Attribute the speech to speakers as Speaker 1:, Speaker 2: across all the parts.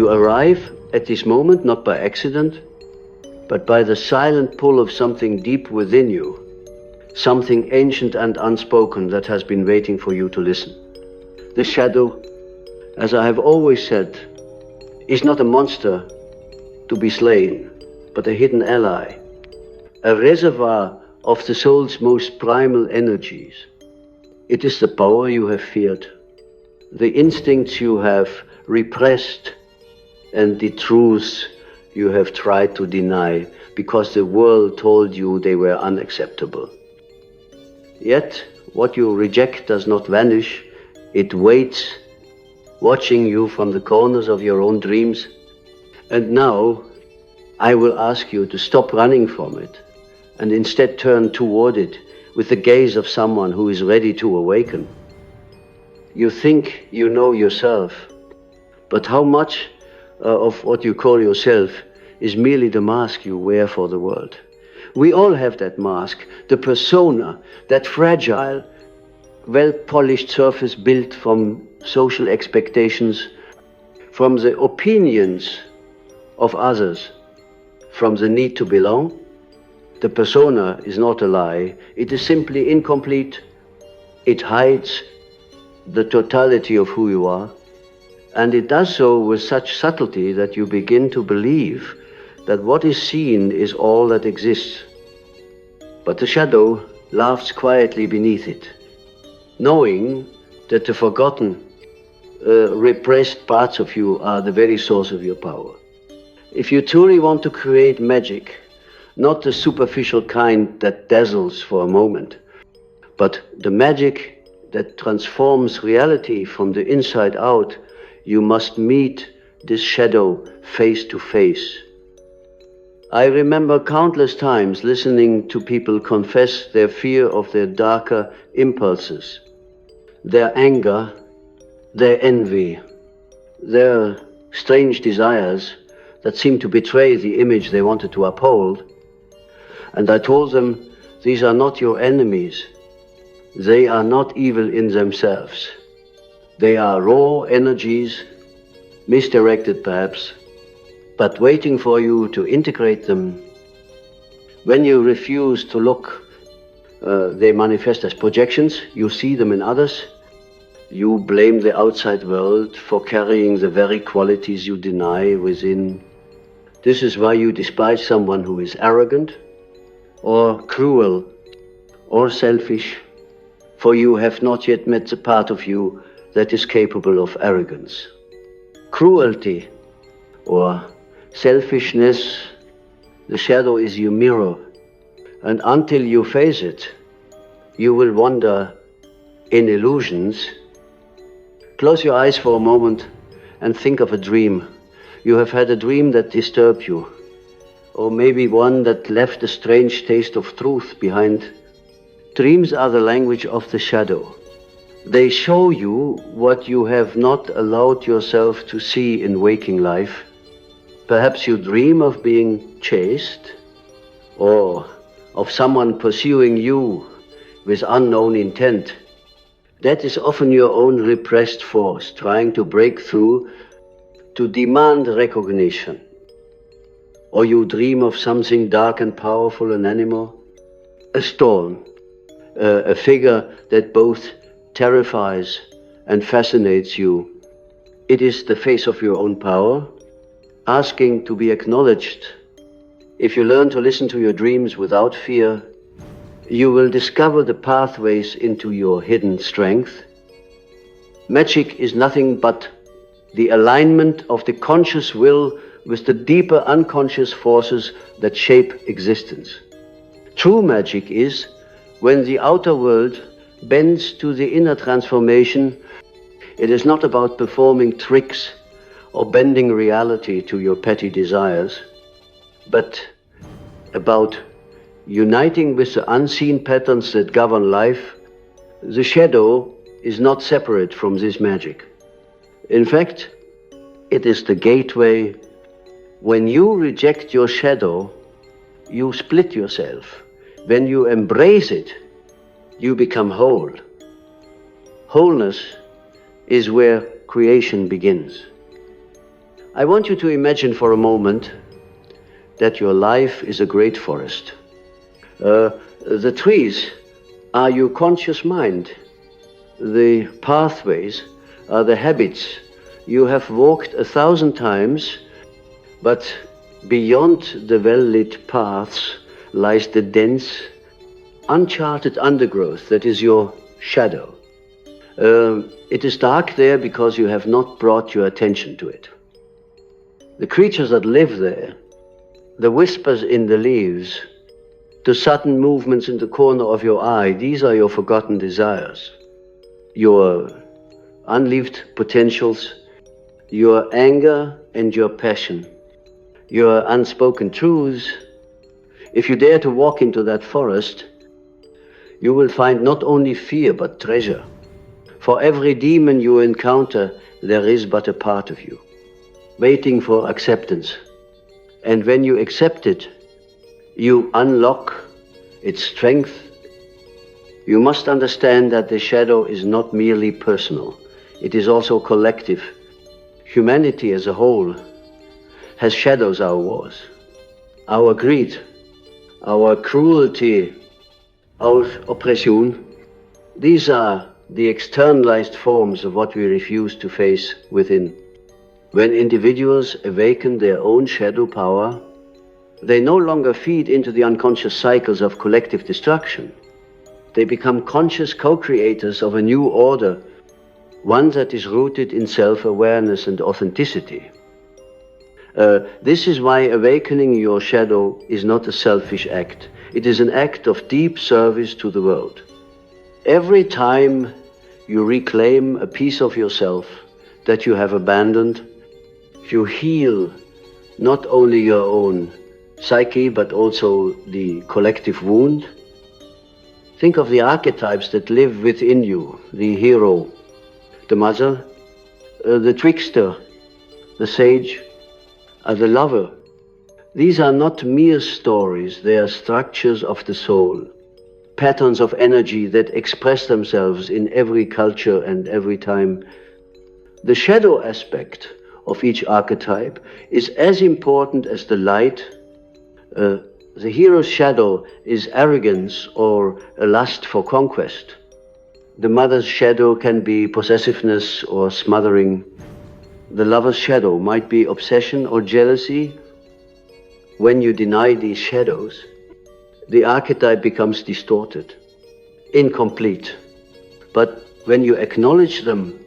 Speaker 1: You arrive at this moment not by accident, but by the silent pull of something deep within you, something ancient and unspoken that has been waiting for you to listen. The shadow, as I have always said, is not a monster to be slain, but a hidden ally, a reservoir of the soul's most primal energies. It is the power you have feared, the instincts you have repressed, and the truths you have tried to deny because the world told you they were unacceptable. Yet, what you reject does not vanish. It waits, watching you from the corners of your own dreams. And now, I will ask you to stop running from it and instead turn toward it with the gaze of someone who is ready to awaken. You think you know yourself, but how much of what you call yourself is merely the mask you wear for the world? We all have that mask, the persona, that fragile, well-polished surface built from social expectations, from the opinions of others, from the need to belong. The persona is not a lie, it is simply incomplete. It hides the totality of who you are, and it does so with such subtlety that you begin to believe that what is seen is all that exists. But the shadow laughs quietly beneath it, knowing that the forgotten, repressed parts of you are the very source of your power. If you truly want to create magic, not the superficial kind that dazzles for a moment, but the magic that transforms reality from the inside out, you must meet this shadow face to face. I remember countless times listening to people confess their fear of their darker impulses, their anger, their envy, their strange desires that seemed to betray the image they wanted to uphold. And I told them, these are not your enemies. They are not evil in themselves. They are raw energies, misdirected perhaps, but waiting for you to integrate them. When you refuse to look, they manifest as projections. You see them in others. You blame the outside world for carrying the very qualities you deny within. This is why you despise someone who is arrogant, or cruel, or selfish, for you have not yet met the part of you that is capable of arrogance. Cruelty, or selfishness, the shadow is your mirror, and until you face it, you will wander in illusions. Close your eyes for a moment and think of a dream. You have had a dream that disturbed you, or maybe one that left a strange taste of truth behind. Dreams are the language of the shadow. They show you what you have not allowed yourself to see in waking life. Perhaps you dream of being chased, or of someone pursuing you with unknown intent. That is often your own repressed force trying to break through, to demand recognition. Or you dream of something dark and powerful, an animal, a storm, a figure that both terrifies and fascinates you. It is the face of your own power, asking to be acknowledged. If you learn to listen to your dreams without fear, you will discover the pathways into your hidden strength. Magic is nothing but the alignment of the conscious will with the deeper unconscious forces that shape existence. True magic is when the outer world bends to the inner transformation. It is not about performing tricks or bending reality to your petty desires, but about uniting with the unseen patterns that govern life. The shadow is not separate from this magic. In fact, it is the gateway. When you reject your shadow, you split yourself. When you embrace it, you become whole. Wholeness is where creation begins. I want you to imagine for a moment that your life is a great forest. The trees are your conscious mind. The pathways are the habits you have walked 1,000 times, but beyond the well-lit paths lies the dense, uncharted undergrowth that is your shadow. It is dark there because you have not brought your attention to it. The creatures that live there, the whispers in the leaves, the sudden movements in the corner of your eye, these are your forgotten desires, your unlived potentials, your anger and your passion, your unspoken truths. If you dare to walk into that forest, you will find not only fear but treasure. For every demon you encounter, there is but a part of you, waiting for acceptance. And when you accept it, you unlock its strength. You must understand that the shadow is not merely personal, it is also collective. Humanity as a whole has shadows, our wars, our greed, our cruelty, our oppression. These are the externalized forms of what we refuse to face within. When individuals awaken their own shadow power, they no longer feed into the unconscious cycles of collective destruction. They become conscious co-creators of a new order, one that is rooted in self-awareness and authenticity. This is why awakening your shadow is not a selfish act. It is an act of deep service to the world. Every time you reclaim a piece of yourself that you have abandoned, you heal not only your own psyche, but also the collective wound. Think of the archetypes that live within you: the hero, the mother, the trickster, the sage, the lover. These are not mere stories, they are structures of the soul, patterns of energy that express themselves in every culture and every time. The shadow aspect of each archetype is as important as the light. The hero's shadow is arrogance or a lust for conquest. The mother's shadow can be possessiveness or smothering. The lover's shadow might be obsession or jealousy. When you deny these shadows, the archetype becomes distorted, incomplete. But when you acknowledge them,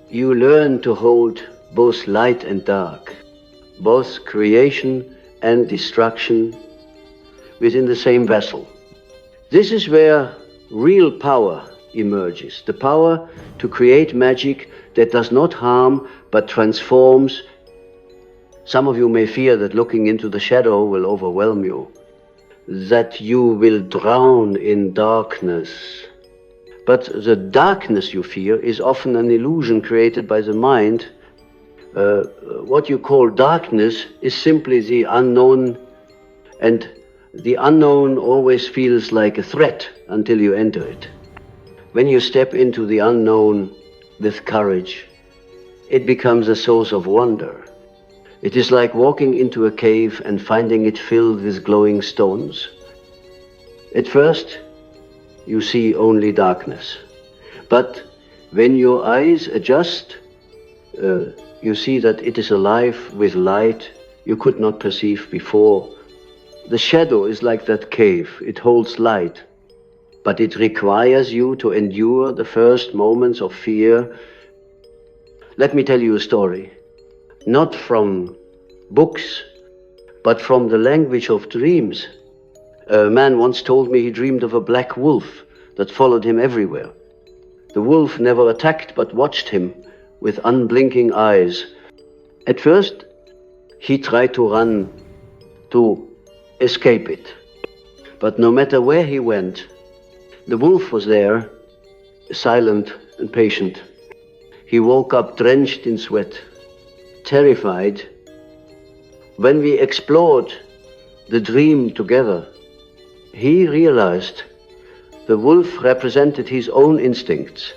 Speaker 1: you learn to hold both light and dark, both creation and destruction within the same vessel. This is where real power emerges, the power to create magic that does not harm but transforms. Some of you may fear that looking into the shadow will overwhelm you, that you will drown in darkness. But the darkness you fear is often an illusion created by the mind. What you call darkness is simply the unknown, and the unknown always feels like a threat until you enter it. When you step into the unknown with courage, it becomes a source of wonder. It is like walking into a cave and finding it filled with glowing stones. At first, you see only darkness. But when your eyes adjust, you see that it is alive with light you could not perceive before. The shadow is like that cave. It holds light, but it requires you to endure the first moments of fear. Let me tell you a story, not from books, but from the language of dreams. A man once told me he dreamed of a black wolf that followed him everywhere. The wolf never attacked, but watched him with unblinking eyes. At first, he tried to run, to escape it. But no matter where he went, the wolf was there, silent and patient. He woke up drenched in sweat, terrified. When we explored the dream together, he realized the wolf represented his own instincts,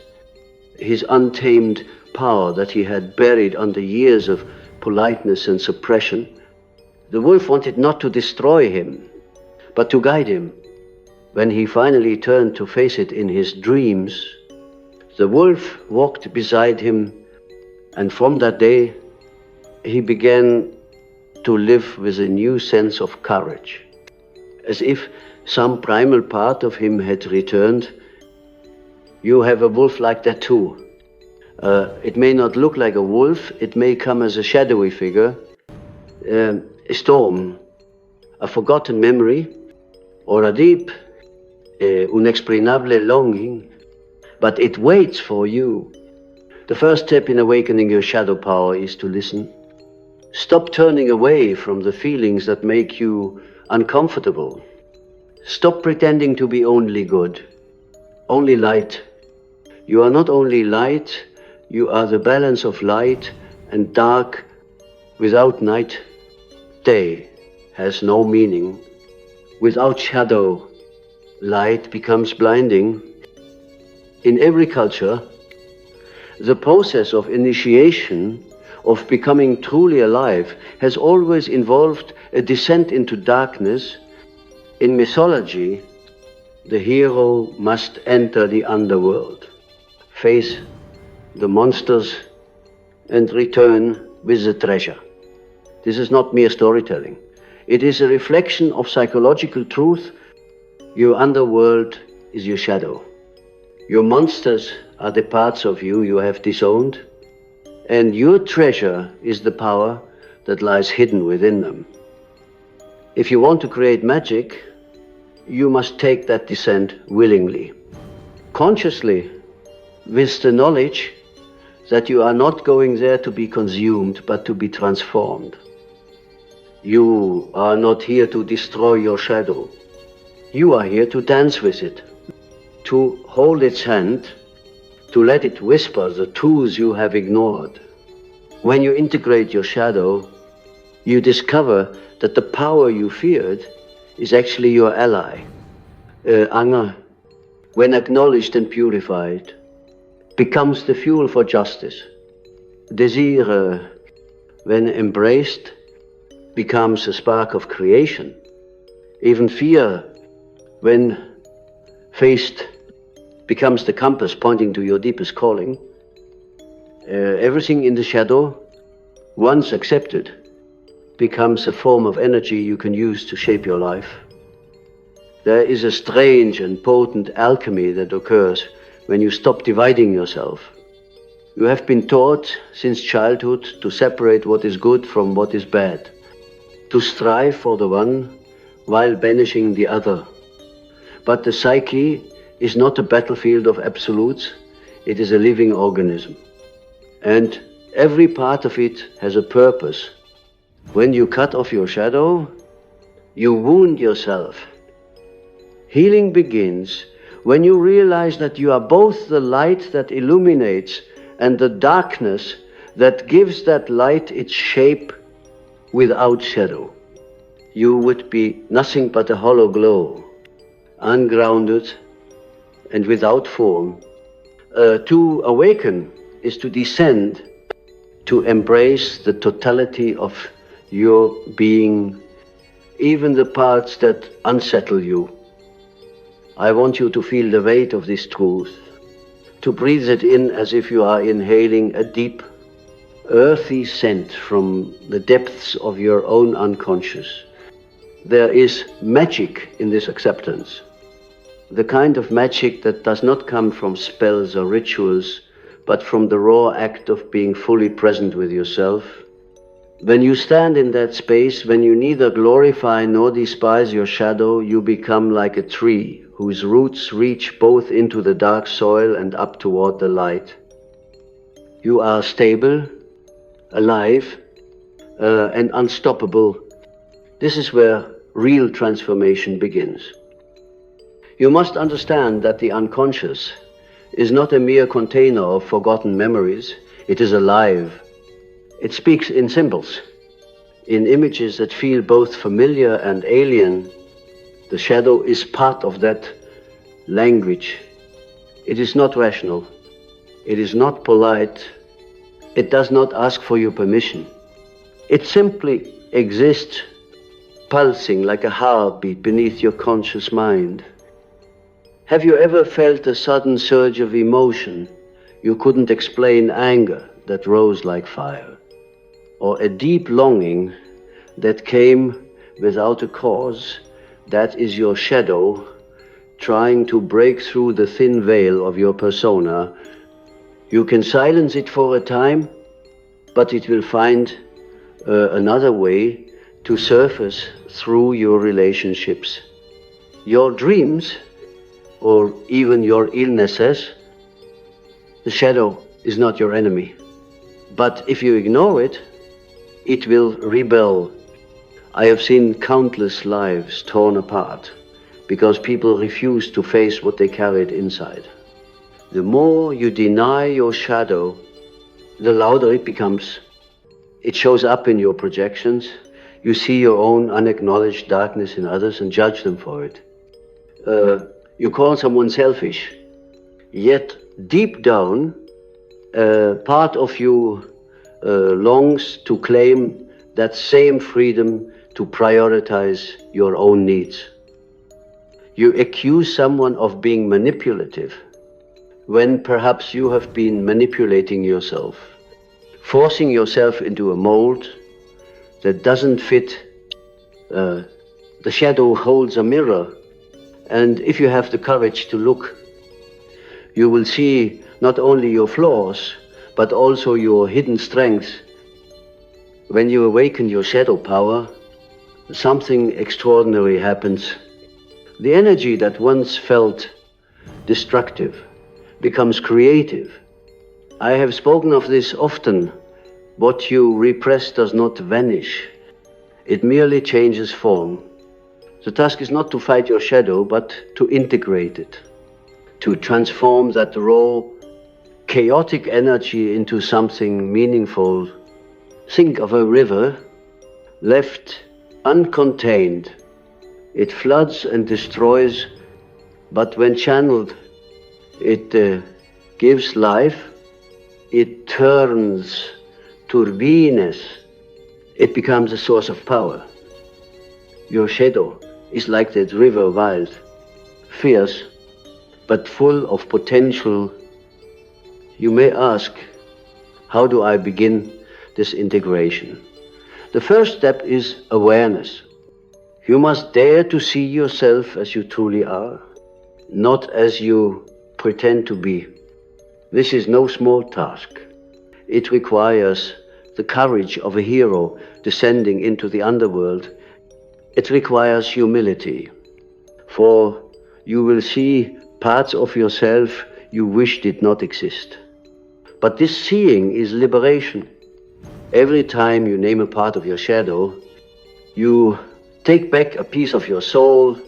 Speaker 1: his untamed power that he had buried under years of politeness and suppression. The wolf wanted not to destroy him, but to guide him. When he finally turned to face it in his dreams, the wolf walked beside him, and from that day he began to live with a new sense of courage, as if some primal part of him had returned. You have a wolf like that too. It may not look like a wolf, it may come as a shadowy figure, a storm, a forgotten memory, or a deep, unexplainable longing, but it waits for you. The first step in awakening your shadow power is to listen. Stop turning away from the feelings that make you uncomfortable. Stop pretending to be only good, only light. You are not only light, you are the balance of light and dark. Without night, day has no meaning. Without shadow, light becomes blinding. In every culture, the process of initiation, of becoming truly alive, has always involved a descent into darkness. In mythology, the hero must enter the underworld, face the monsters, and return with the treasure. This is not mere storytelling. It is a reflection of psychological truth. Your underworld is your shadow. Your monsters are the parts of you you have disowned, and your treasure is the power that lies hidden within them. If you want to create magic, you must take that descent willingly, consciously, with the knowledge that you are not going there to be consumed, but to be transformed. You are not here to destroy your shadow. You are here to dance with it, to hold its hand, to let it whisper the truths you have ignored. When you integrate your shadow, you discover that the power you feared is actually your ally. Anger, when acknowledged and purified, becomes the fuel for justice. Desire, when embraced, becomes a spark of creation. Even fear, when faced, becomes the compass pointing to your deepest calling. Everything in the shadow, once accepted, becomes a form of energy you can use to shape your life. There is a strange and potent alchemy that occurs when you stop dividing yourself. You have been taught since childhood to separate what is good from what is bad, to strive for the one while banishing the other. But the psyche is not a battlefield of absolutes, it is a living organism. And every part of it has a purpose. When you cut off your shadow, you wound yourself. Healing begins when you realize that you are both the light that illuminates and the darkness that gives that light its shape without shadow. You would be nothing but a hollow glow, ungrounded and without form. To awaken is to descend, to embrace the totality of your being, even the parts that unsettle you. I want you to feel the weight of this truth, to breathe it in as if you are inhaling a deep, earthy scent from the depths of your own unconscious. There is magic in this acceptance, the kind of magic that does not come from spells or rituals, but from the raw act of being fully present with yourself. When you stand in that space, when you neither glorify nor despise your shadow, you become like a tree whose roots reach both into the dark soil and up toward the light. You are stable, alive, and unstoppable. This is where real transformation begins. You must understand that the unconscious is not a mere container of forgotten memories. It is alive. It speaks in symbols, in images that feel both familiar and alien. The shadow is part of that language. It is not rational. It is not polite. It does not ask for your permission. It simply exists, pulsing like a heartbeat beneath your conscious mind. Have you ever felt a sudden surge of emotion you couldn't explain, anger that rose like fire, or a deep longing that came without a cause? That is your shadow trying to break through the thin veil of your persona. You can silence it for a time, but it will find another way to surface through your relationships. Your dreams, or even your illnesses, the shadow is not your enemy. But if you ignore it, it will rebel. I have seen countless lives torn apart because people refuse to face what they carried inside. The more you deny your shadow, the louder it becomes. It shows up in your projections. You see your own unacknowledged darkness in others and judge them for it. You call someone selfish, yet deep down, part of you longs to claim that same freedom to prioritize your own needs. You accuse someone of being manipulative when perhaps you have been manipulating yourself, forcing yourself into a mold that doesn't fit. The shadow holds a mirror, and if you have the courage to look, you will see not only your flaws, but also your hidden strengths. When you awaken your shadow power, something extraordinary happens. The energy that once felt destructive becomes creative. I have spoken of this often. What you repress does not vanish. It merely changes form. The task is not to fight your shadow, but to integrate it, to transform that raw, chaotic energy into something meaningful. Think of a river left uncontained. It floods and destroys, but when channeled, it gives life. It turns turbines. It becomes a source of power. Your shadow is like that river, wild, fierce, but full of potential. You may ask, how do I begin this integration? The first step is awareness. You must dare to see yourself as you truly are, not as you pretend to be. This is no small task. It requires the courage of a hero descending into the underworld. It requires humility, for you will see parts of yourself you wish did not exist. But this seeing is liberation. Every time you name a part of your shadow, you take back a piece of your soul.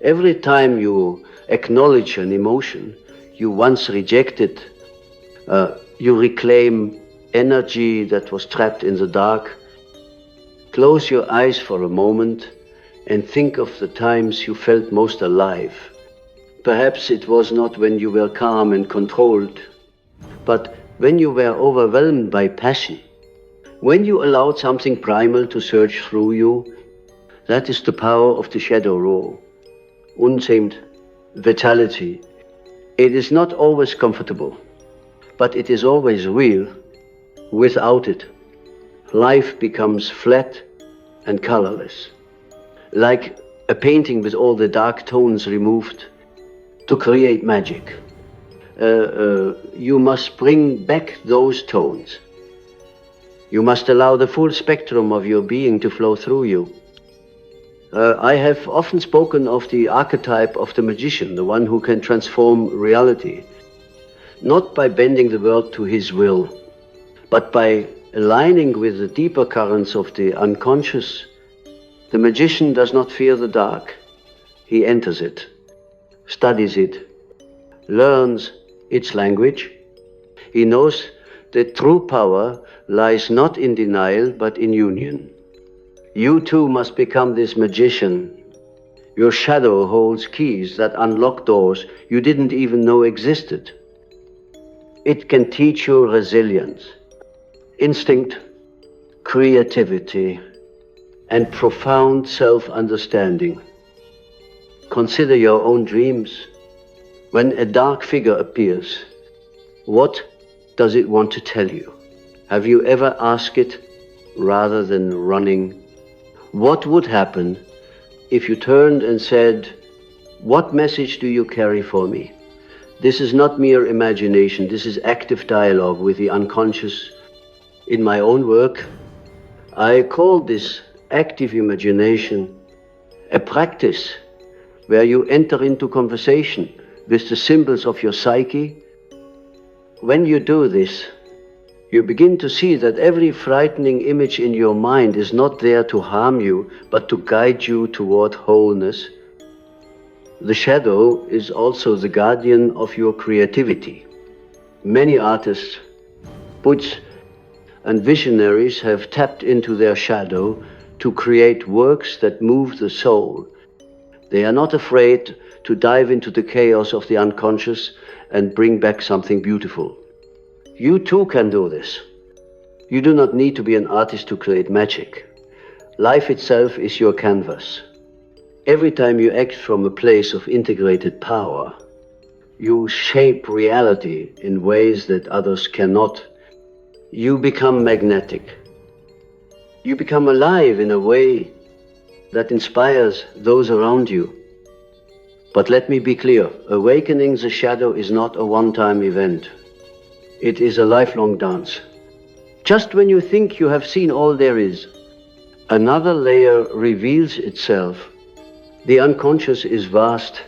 Speaker 1: Every time you acknowledge an emotion you once rejected, you reclaim energy that was trapped in the dark. Close your eyes for a moment and think of the times you felt most alive. Perhaps it was not when you were calm and controlled, but when you were overwhelmed by passion, when you allowed something primal to surge through you. That is the power of the shadow raw, untamed vitality. It is not always comfortable, but it is always real. Without it, life becomes flat and colorless, like a painting with all the dark tones removed. To create magic, you must bring back those tones. You must allow the full spectrum of your being to flow through you. I have often spoken of the archetype of the magician, the one who can transform reality, not by bending the world to his will, but by aligning with the deeper currents of the unconscious. The magician does not fear the dark. He enters it, studies it, learns its language. He knows that true power lies not in denial, but in union. You too must become this magician. Your shadow holds keys that unlock doors you didn't even know existed. It can teach you resilience, instinct, creativity, and profound self-understanding. Consider your own dreams. When a dark figure appears, what does it want to tell you? Have you ever asked it rather than running? What would happen if you turned and said, "What message do you carry for me?" This is not mere imagination, this is active dialogue with the unconscious. In my own work, I call this active imagination a practice where you enter into conversation with the symbols of your psyche. When you do this, you begin to see that every frightening image in your mind is not there to harm you, but to guide you toward wholeness. The shadow is also the guardian of your creativity. Many artists, poets, and visionaries have tapped into their shadow to create works that move the soul. They are not afraid to dive into the chaos of the unconscious and bring back something beautiful. You too can do this. You do not need to be an artist to create magic. Life itself is your canvas. Every time you act from a place of integrated power, you shape reality in ways that others cannot. You become magnetic. You become alive in a way that inspires those around you. But let me be clear, awakening the shadow is not a one-time event. It is a lifelong dance. Just when you think you have seen all there is, another layer reveals itself. The unconscious is vast,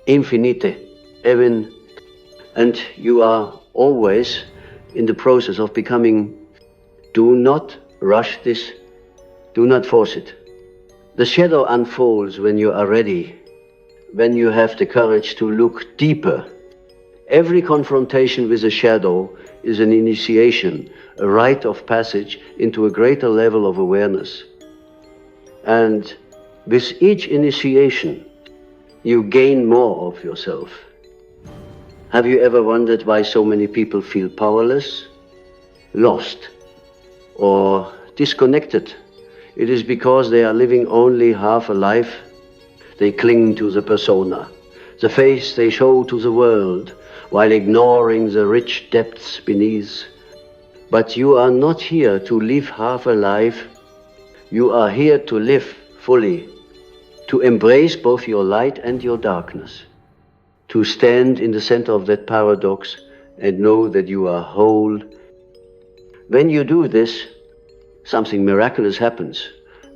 Speaker 1: infinite, even, and you are always in the process of becoming. Do not rush this, do not force it. The shadow unfolds when you are ready, when you have the courage to look deeper. Every confrontation with a shadow is an initiation, a rite of passage into a greater level of awareness. And with each initiation, you gain more of yourself. Have you ever wondered why so many people feel powerless, lost, or disconnected? It is because they are living only half a life. They cling to the persona, the face they show to the world, while ignoring the rich depths beneath. But you are not here to live half a life. You are here to live fully, to embrace both your light and your darkness, to stand in the center of that paradox and know that you are whole. When you do this, something miraculous happens.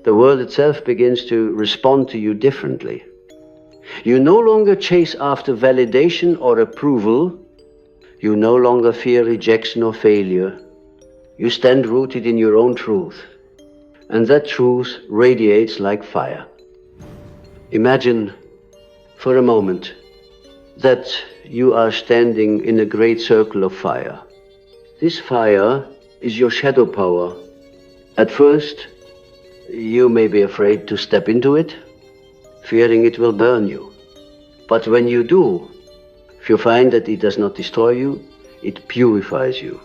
Speaker 1: The world itself begins to respond to you differently. You no longer chase after validation or approval. You no longer fear rejection or failure. You stand rooted in your own truth, and that truth radiates like fire. Imagine for a moment that you are standing in a great circle of fire. This fire is your shadow power. At first, you may be afraid to step into it, fearing it will burn you. But when you do, if you find that it does not destroy you, it purifies you.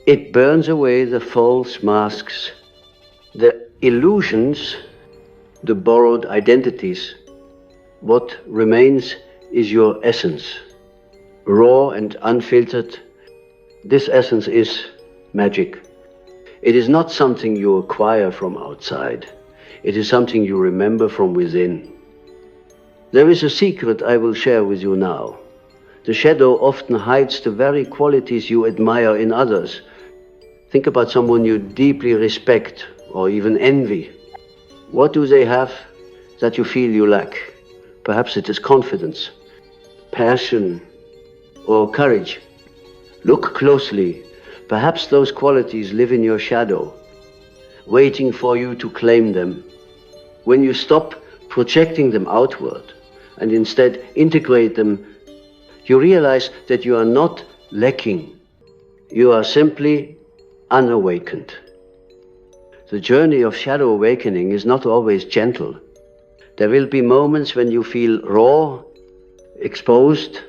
Speaker 1: It burns away the false masks, the illusions, the borrowed identities. What remains is your essence, raw and unfiltered. This essence is magic. It is not something you acquire from outside. It is something you remember from within. There is a secret I will share with you now. The shadow often hides the very qualities you admire in others. Think about someone you deeply respect or even envy. What do they have that you feel you lack? Perhaps it is confidence, passion, or courage. Look closely. Perhaps those qualities live in your shadow, waiting for you to claim them. When you stop projecting them outward and instead integrate them, you realize that you are not lacking. You are simply unawakened. The journey of shadow awakening is not always gentle. There will be moments when you feel raw, exposed,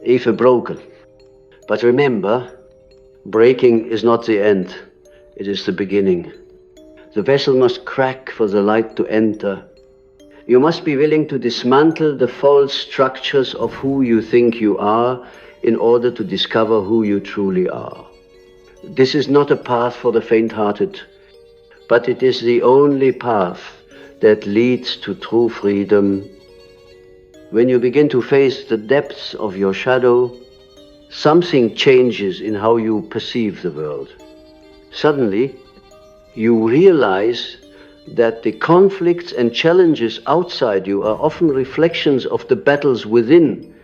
Speaker 1: even broken. But remember, breaking is not the end. It is the beginning. The vessel must crack for the light to enter. You must be willing to dismantle the false structures of who you think you are in order to discover who you truly are. This is not a path for the faint-hearted, but it is the only path that leads to true freedom. When you begin to face the depths of your shadow, something changes in how you perceive the world. Suddenly, you realize that the conflicts and challenges outside you are often reflections of the battles within.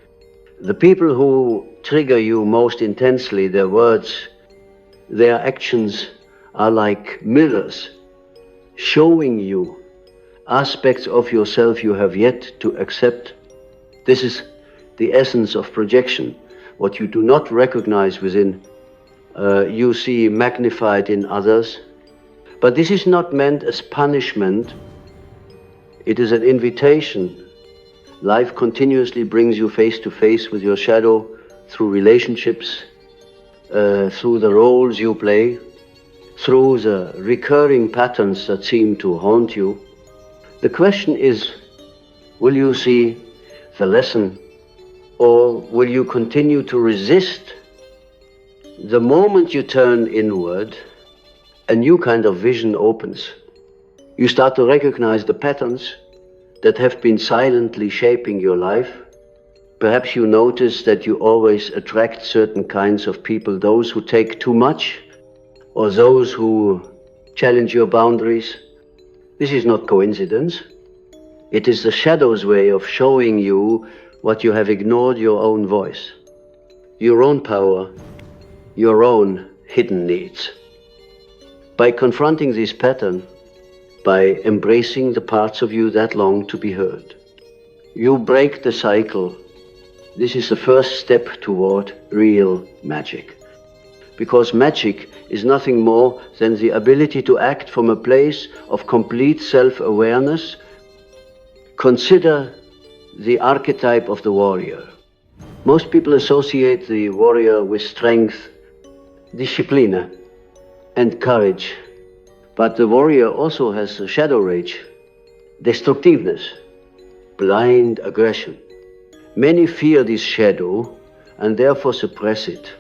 Speaker 1: The people who trigger you most intensely, their words, their actions are like mirrors, showing you aspects of yourself you have yet to accept. This is the essence of projection. What you do not recognize within, you see magnified in others. But this is not meant as punishment. It is an invitation. Life continuously brings you face to face with your shadow through relationships, through the roles you play, through the recurring patterns that seem to haunt you. The question is, will you see the lesson, or will you continue to resist? The moment you turn inward, a new kind of vision opens. You start to recognize the patterns that have been silently shaping your life. Perhaps you notice that you always attract certain kinds of people, those who take too much, or those who challenge your boundaries. This is not coincidence. It is the shadow's way of showing you what you have ignored: your own voice, your own power, your own hidden needs. By confronting this pattern, by embracing the parts of you that long to be heard, you break the cycle. This is the first step toward real magic. Because magic is nothing more than the ability to act from a place of complete self-awareness. Consider the archetype of the warrior. Most people associate the warrior with strength, disciplina, and courage. But the warrior also has a shadow rage, destructiveness, blind aggression. Many fear this shadow and therefore suppress it,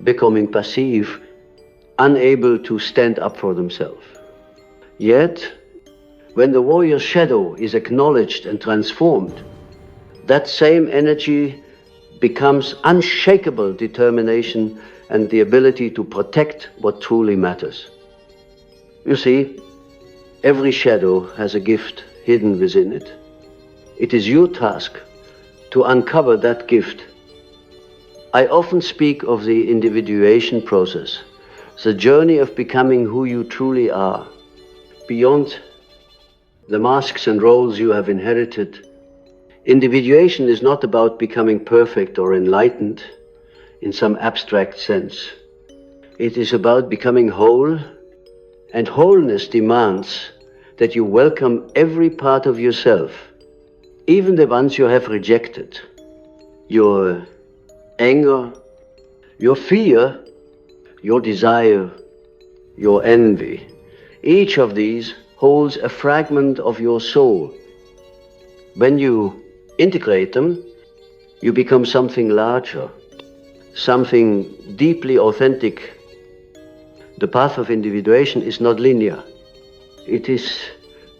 Speaker 1: becoming passive, unable to stand up for themselves. Yet, when the warrior's shadow is acknowledged and transformed, that same energy becomes unshakable determination and the ability to protect what truly matters. You see, every shadow has a gift hidden within it. It is your task to uncover that gift. I often speak of the individuation process, the journey of becoming who you truly are, beyond the masks and roles you have inherited. Individuation is not about becoming perfect or enlightened in some abstract sense. It is about becoming whole, and wholeness demands that you welcome every part of yourself, even the ones you have rejected. Your anger, your fear, your desire, your envy. Each of these holds a fragment of your soul. When you integrate them, you become something larger, something deeply authentic. The path of individuation is not linear. It is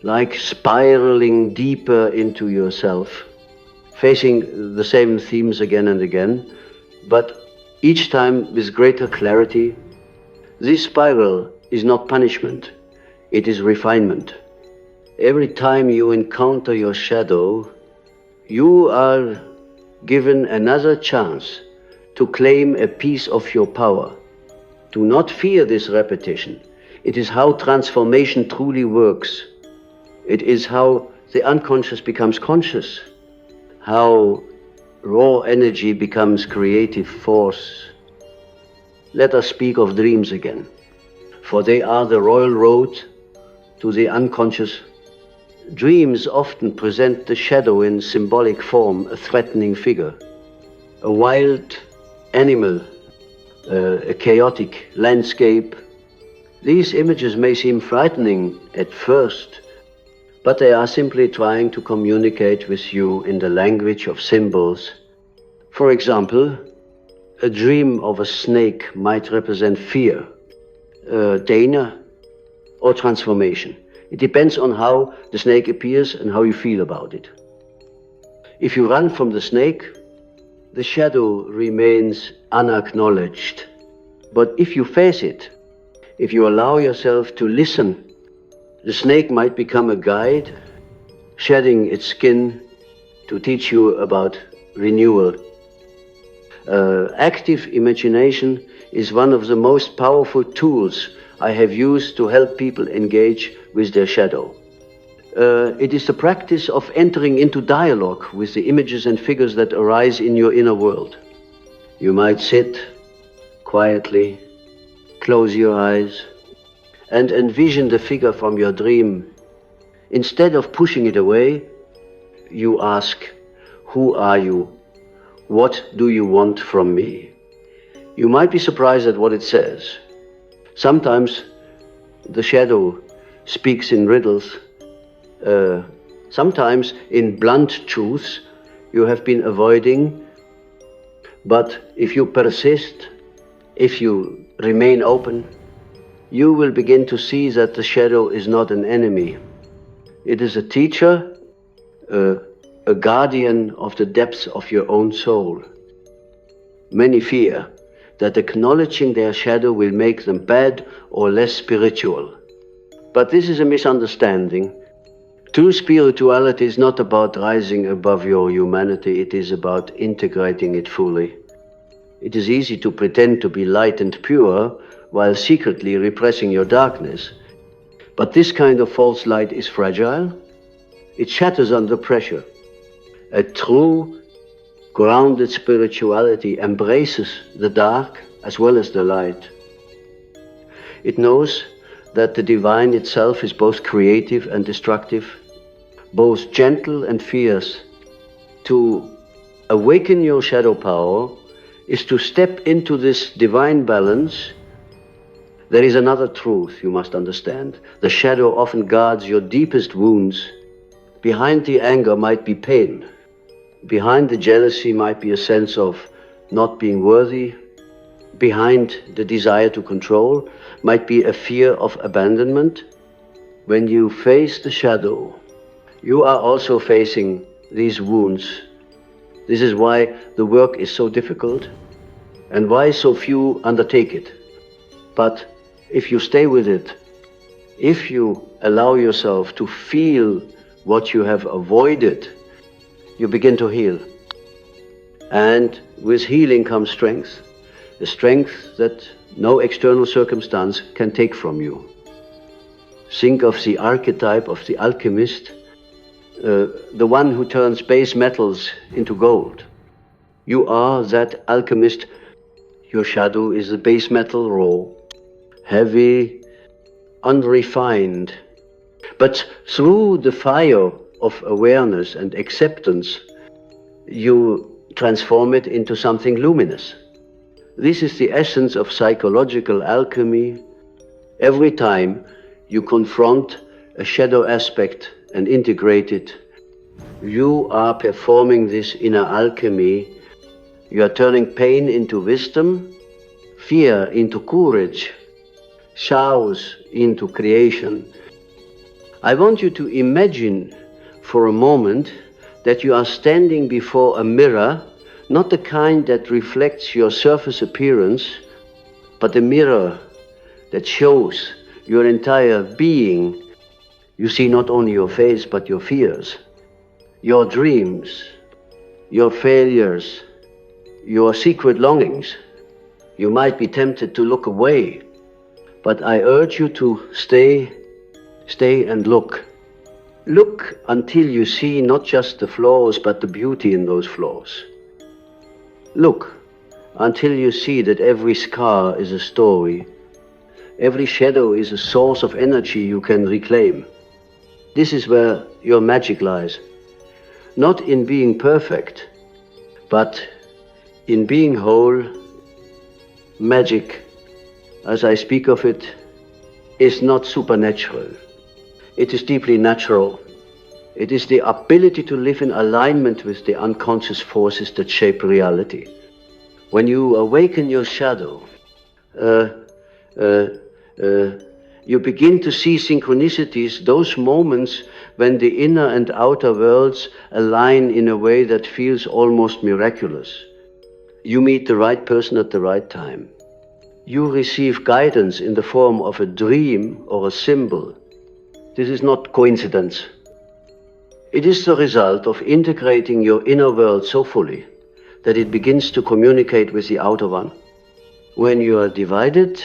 Speaker 1: like spiraling deeper into yourself, facing the same themes again and again, but each time with greater clarity. This spiral is not punishment, it is refinement. Every time you encounter your shadow, you are given another chance to claim a piece of your power. Do not fear this repetition. It is how transformation truly works. It is how the unconscious becomes conscious, how raw energy becomes creative force. Let us speak of dreams again, for they are the royal road to the unconscious. Dreams often present the shadow in symbolic form, a threatening figure, a wild animal, a chaotic landscape, These images may seem frightening at first, but they are simply trying to communicate with you in the language of symbols. For example, a dream of a snake might represent fear, danger, or transformation. It depends on how the snake appears and how you feel about it. If you run from the snake, the shadow remains unacknowledged. But if you face it, if you allow yourself to listen, the snake might become a guide, shedding its skin to teach you about renewal. Active imagination is one of the most powerful tools I have used to help people engage with their shadow. It is the practice of entering into dialogue with the images and figures that arise in your inner world. You might sit quietly, close your eyes, and envision the figure from your dream. Instead of pushing it away, you ask, "Who are you? What do you want from me?" You might be surprised at what it says. Sometimes the shadow speaks in riddles, sometimes in blunt truths you have been avoiding, but if you persist, if you remain open, you will begin to see that the shadow is not an enemy. It is a teacher, a guardian of the depths of your own soul. Many fear that acknowledging their shadow will make them bad or less spiritual. But this is a misunderstanding. True spirituality is not about rising above your humanity, it is about integrating it fully. It is easy to pretend to be light and pure while secretly repressing your darkness. But this kind of false light is fragile. It shatters under pressure. A true, grounded spirituality embraces the dark as well as the light. It knows that the divine itself is both creative and destructive, both gentle and fierce. To awaken your shadow power is to step into this divine balance. There is another truth you must understand. The shadow often guards your deepest wounds. Behind the anger might be pain. Behind the jealousy might be a sense of not being worthy. Behind the desire to control might be a fear of abandonment. When you face the shadow, you are also facing these wounds. This is why the work is so difficult and why so few undertake it. But if you stay with it, if you allow yourself to feel what you have avoided, you begin to heal. And with healing comes strength, the strength that no external circumstance can take from you. Think of the archetype of the alchemist, the one who turns base metals into gold. You are that alchemist. Your shadow is the base metal, raw, heavy, unrefined. But through the fire of awareness and acceptance, you transform it into something luminous. This is the essence of psychological alchemy. Every time you confront a shadow aspect and integrate it, you are performing this inner alchemy. You are turning pain into wisdom, fear into courage, chaos into creation. I want you to imagine for a moment that you are standing before a mirror, not the kind that reflects your surface appearance, but a mirror that shows your entire being. You see not only your face, but your fears, your dreams, your failures, your secret longings. You might be tempted to look away, but I urge you to stay and look. Look until you see not just the flaws, but the beauty in those flaws. Look until you see that every scar is a story. Every shadow is a source of energy you can reclaim. This is where your magic lies. Not in being perfect, but in being whole. Magic, as I speak of it, is not supernatural. It is deeply natural. It is the ability to live in alignment with the unconscious forces that shape reality. When you awaken your shadow, you begin to see synchronicities, those moments when the inner and outer worlds align in a way that feels almost miraculous. You meet the right person at the right time. You receive guidance in the form of a dream or a symbol. This is not coincidence. It is the result of integrating your inner world so fully that it begins to communicate with the outer one. When you are divided,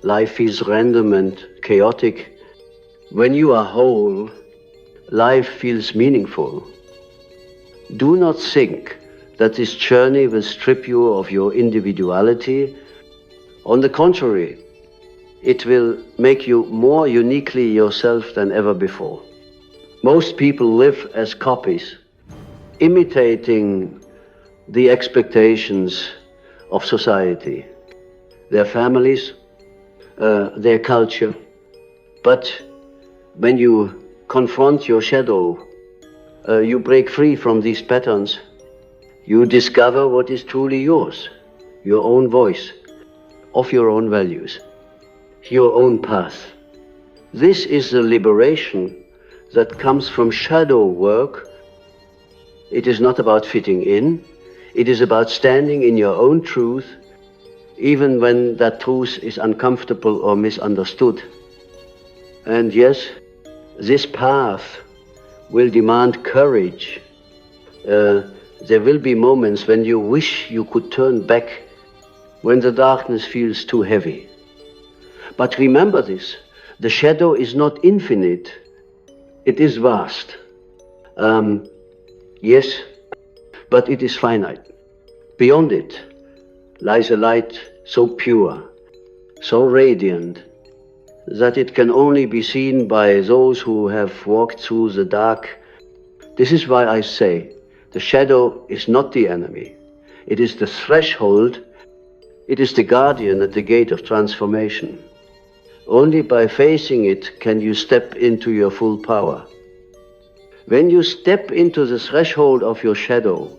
Speaker 1: life feels random and chaotic. When you are whole, life feels meaningful. Do not think that this journey will strip you of your individuality. On the contrary, it will make you more uniquely yourself than ever before. Most people live as copies, imitating the expectations of society, their families, their culture. But when you confront your shadow, you break free from these patterns. You discover what is truly yours, your own voice, of your own values, your own path. This is the liberation that comes from shadow work. It is not about fitting in. It is about standing in your own truth, even when that truth is uncomfortable or misunderstood. And yes, this path will demand courage. There will be moments when you wish you could turn back, when the darkness feels too heavy. But remember this, the shadow is not infinite, it is vast. Yes, but it is finite. Beyond it lies a light so pure, so radiant, that it can only be seen by those who have walked through the dark. This is why I say, the shadow is not the enemy. It is the threshold. It is the guardian at the gate of transformation. Only by facing it can you step into your full power. When you step into the threshold of your shadow,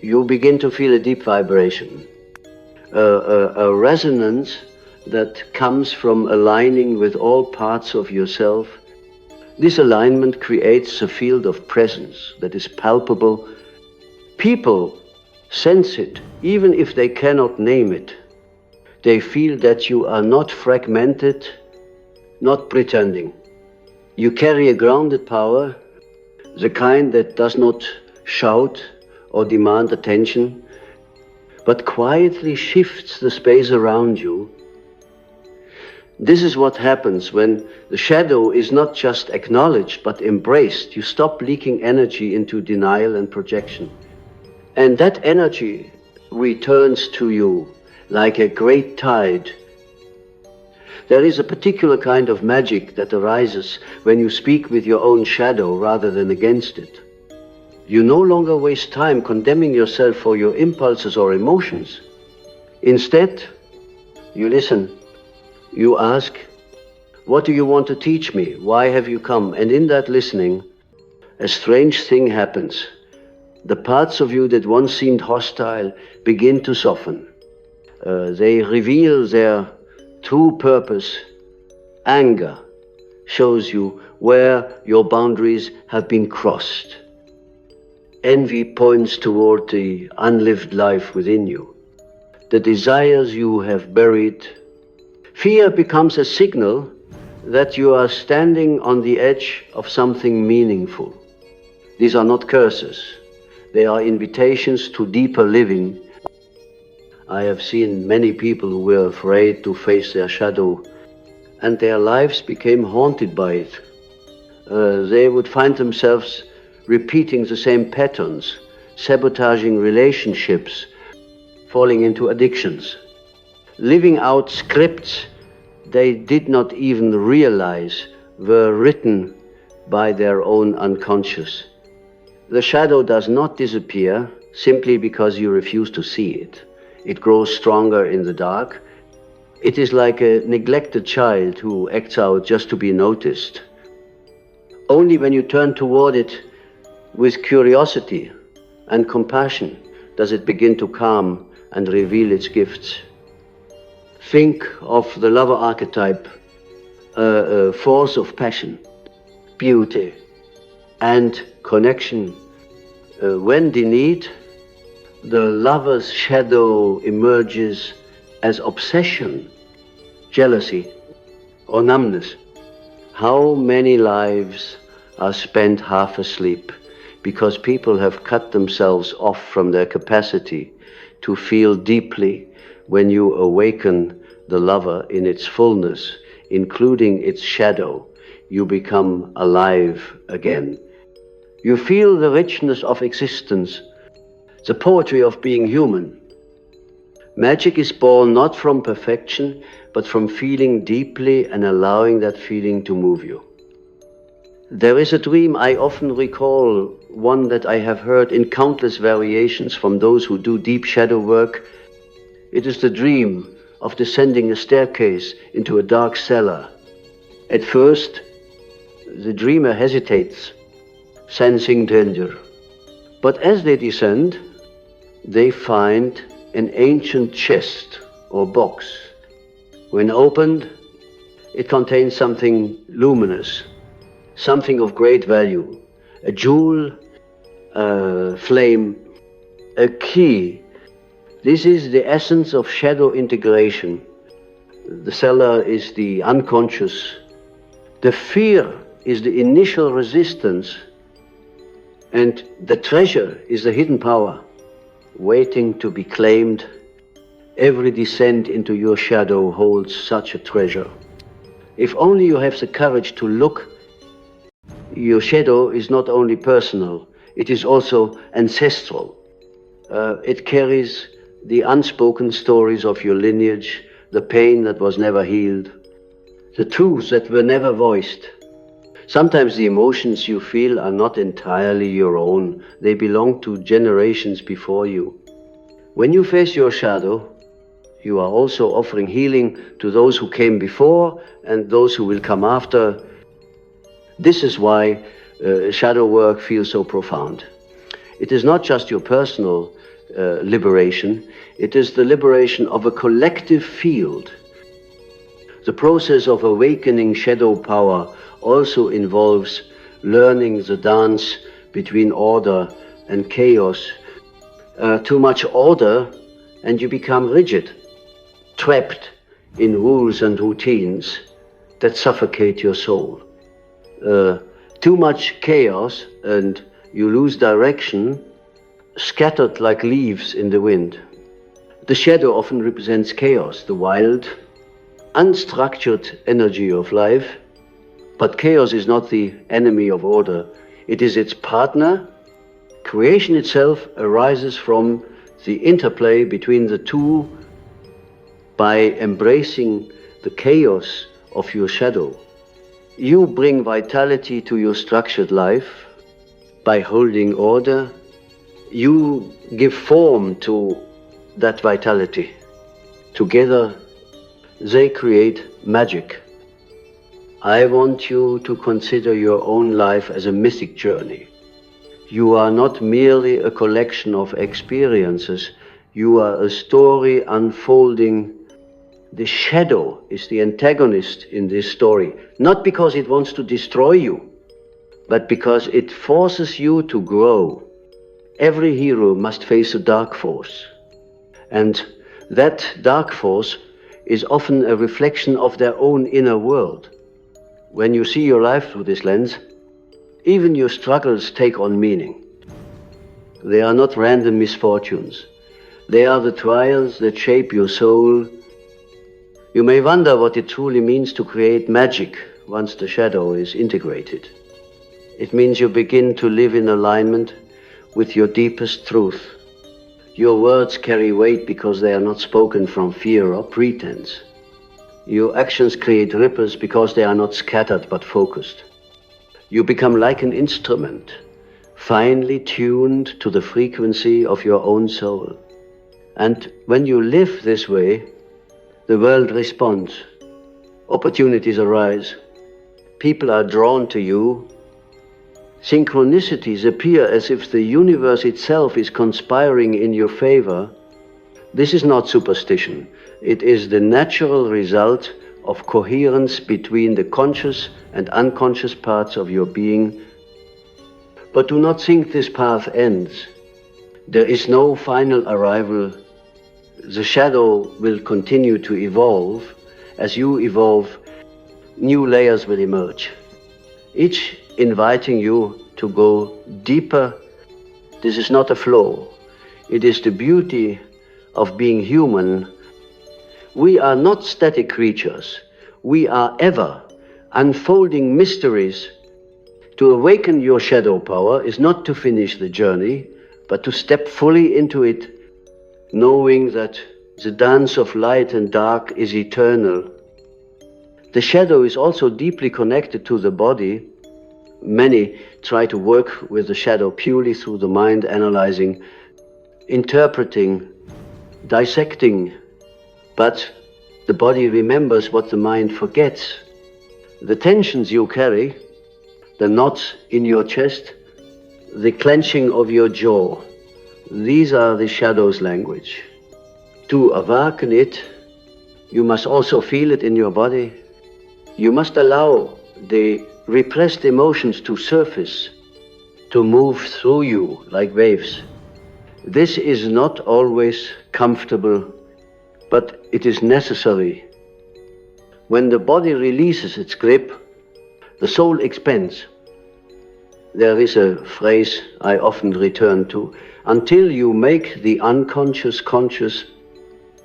Speaker 1: you begin to feel a deep vibration, a resonance that comes from aligning with all parts of yourself. This alignment creates a field of presence that is palpable. People sense it, even if they cannot name it. They feel that you are not fragmented, not pretending. You carry a grounded power, the kind that does not shout or demand attention, but quietly shifts the space around you. This is what happens when the shadow is not just acknowledged but embraced. You stop leaking energy into denial and projection. And that energy returns to you like a great tide. There is a particular kind of magic that arises when you speak with your own shadow rather than against it. You no longer waste time condemning yourself for your impulses or emotions. Instead, you listen. You ask, what do you want to teach me? Why have you come? And in that listening, a strange thing happens. The parts of you that once seemed hostile begin to soften. They reveal their true purpose. Anger shows you where your boundaries have been crossed. Envy points toward the unlived life within you, the desires you have buried. Fear becomes a signal that you are standing on the edge of something meaningful. These are not curses. They are invitations to deeper living. I have seen many people who were afraid to face their shadow, and their lives became haunted by it. They would find themselves repeating the same patterns, sabotaging relationships, falling into addictions, living out scripts they did not even realize were written by their own unconscious. The shadow does not disappear simply because you refuse to see it. It grows stronger in the dark. It is like a neglected child who acts out just to be noticed. Only when you turn toward it with curiosity and compassion does it begin to calm and reveal its gifts. Think of the lover archetype, a force of passion, beauty, and connection. When denied, the lover's shadow emerges as obsession, jealousy, or numbness. How many lives are spent half asleep because people have cut themselves off from their capacity to feel deeply when you awaken the lover in its fullness, including its shadow. You become alive again. You feel the richness of existence, the poetry of being human. Magic is born not from perfection, but from feeling deeply and allowing that feeling to move you. There is a dream I often recall, one that I have heard in countless variations from those who do deep shadow work. It is the dream of descending a staircase into a dark cellar. At first, the dreamer hesitates, sensing danger. But as they descend, they find an ancient chest or box. When opened, it contains something luminous, something of great value, a jewel, a flame, a key. This is the essence of shadow integration. The cellar is the unconscious. The fear is the initial resistance, and the treasure is the hidden power, waiting to be claimed. Every descent into your shadow holds such a treasure. If only you have the courage to look. Your shadow is not only personal, it is also ancestral. It carries the unspoken stories of your lineage, the pain that was never healed, the truths that were never voiced. Sometimes the emotions you feel are not entirely your own. They belong to generations before you. When you face your shadow, you are also offering healing to those who came before and those who will come after. This is why shadow work feels so profound. It is not just your personal liberation, it is the liberation of a collective field. The process of awakening shadow power also involves learning the dance between order and chaos. Too much order and you become rigid, trapped in rules and routines that suffocate your soul. Too much chaos and you lose direction, scattered like leaves in the wind. The shadow often represents chaos, the wild, unstructured energy of life. But chaos is not the enemy of order, it is its partner. Creation itself arises from the interplay between the two. By embracing the chaos of your shadow, you bring vitality to your structured life. By holding order, you give form to that vitality. Together, they create magic. I want you to consider your own life as a mythic journey. You are not merely a collection of experiences, you are a story unfolding. The shadow is the antagonist in this story, not because it wants to destroy you, but because it forces you to grow. Every hero must face a dark force, and that dark force is often a reflection of their own inner world. When you see your life through this lens, even your struggles take on meaning. They are not random misfortunes. They are the trials that shape your soul. You may wonder what it truly means to create magic once the shadow is integrated. It means you begin to live in alignment with your deepest truth. Your words carry weight because they are not spoken from fear or pretense. Your actions create ripples because they are not scattered but focused. You become like an instrument, finely tuned to the frequency of your own soul. And when you live this way, The world responds. Opportunities arise. People are drawn to you. Synchronicities appear as if the universe itself is conspiring in your favor. This is not superstition. It is the natural result of coherence between the conscious and unconscious parts of your being. But do not think this path ends. There is no final arrival. The shadow will continue to evolve. As you evolve, new layers will emerge, each inviting you to go deeper. This is not a flaw. It is the beauty of being human. We are not static creatures. We are ever unfolding mysteries. To awaken your shadow power is not to finish the journey, but to step fully into it, knowing that the dance of light and dark is eternal. The shadow is also deeply connected to the body. Many try to work with the shadow purely through the mind, analyzing, interpreting, dissecting, but the body remembers what the mind forgets. The tensions you carry, the knots in your chest, the clenching of your jaw, these are the shadow's language. To awaken it, you must also feel it in your body. You must allow the repressed emotions to surface, to move through you like waves. This is not always comfortable, but it is necessary. When the body releases its grip, the soul expands. There is a phrase I often return to. Until you make the unconscious conscious,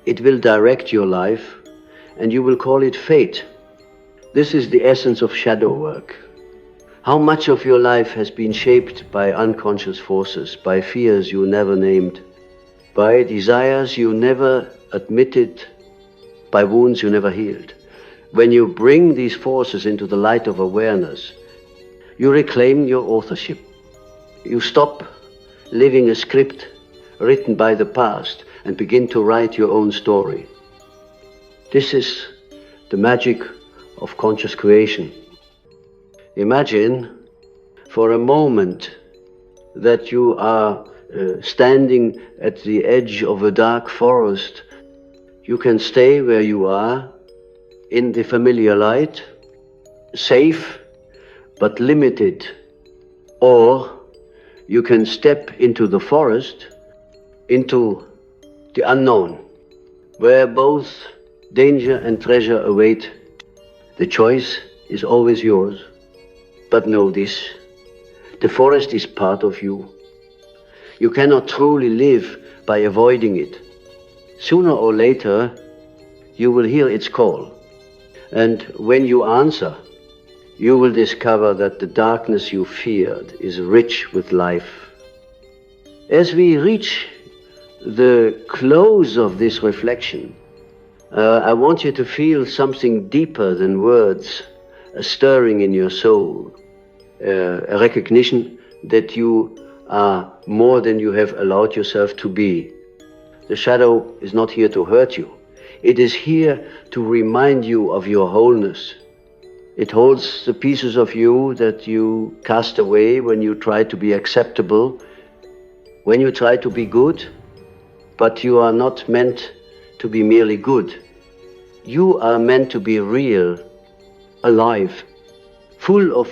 Speaker 1: it will direct your life, and you will call it fate. This is the essence of shadow work. How much of your life has been shaped by unconscious forces, by fears you never named, by desires you never admitted, by wounds you never healed? When you bring these forces into the light of awareness, you reclaim your authorship. You stop living a script written by the past and begin to write your own story. This is the magic of conscious creation. Imagine for a moment that you are standing at the edge of a dark forest. You can stay where you are in the familiar light, safe but limited, or you can step into the forest, into the unknown, where both danger and treasure await. The choice is always yours. But know this, the forest is part of you. You cannot truly live by avoiding it. Sooner or later, you will hear its call. And when you answer, you will discover that the darkness you feared is rich with life. As we reach the close of this reflection, I want you to feel something deeper than words, a stirring in your soul, a recognition that you are more than you have allowed yourself to be. The shadow is not here to hurt you. It is here to remind you of your wholeness. It holds the pieces of you that you cast away when you try to be acceptable, when you try to be good, but you are not meant to be merely good. You are meant to be real, alive, full of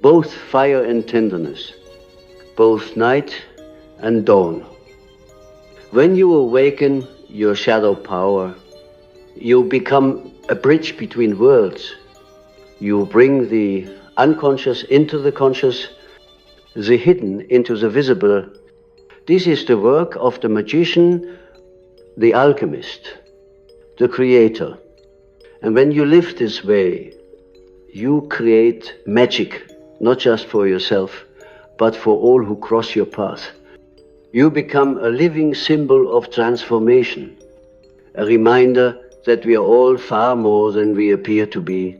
Speaker 1: both fire and tenderness, both night and dawn. When you awaken your shadow power, you become a bridge between worlds. You bring the unconscious into the conscious, the hidden into the visible. This is the work of the magician, the alchemist, the creator. And when you live this way, you create magic, not just for yourself, but for all who cross your path. You become a living symbol of transformation, a reminder that we are all far more than we appear to be.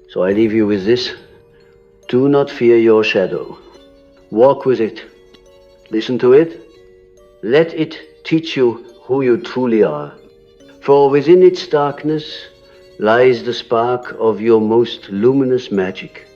Speaker 1: So I leave you with this. Do not fear your shadow. Walk with it. Listen to it. Let it teach you who you truly are. For within its darkness lies the spark of your most luminous magic.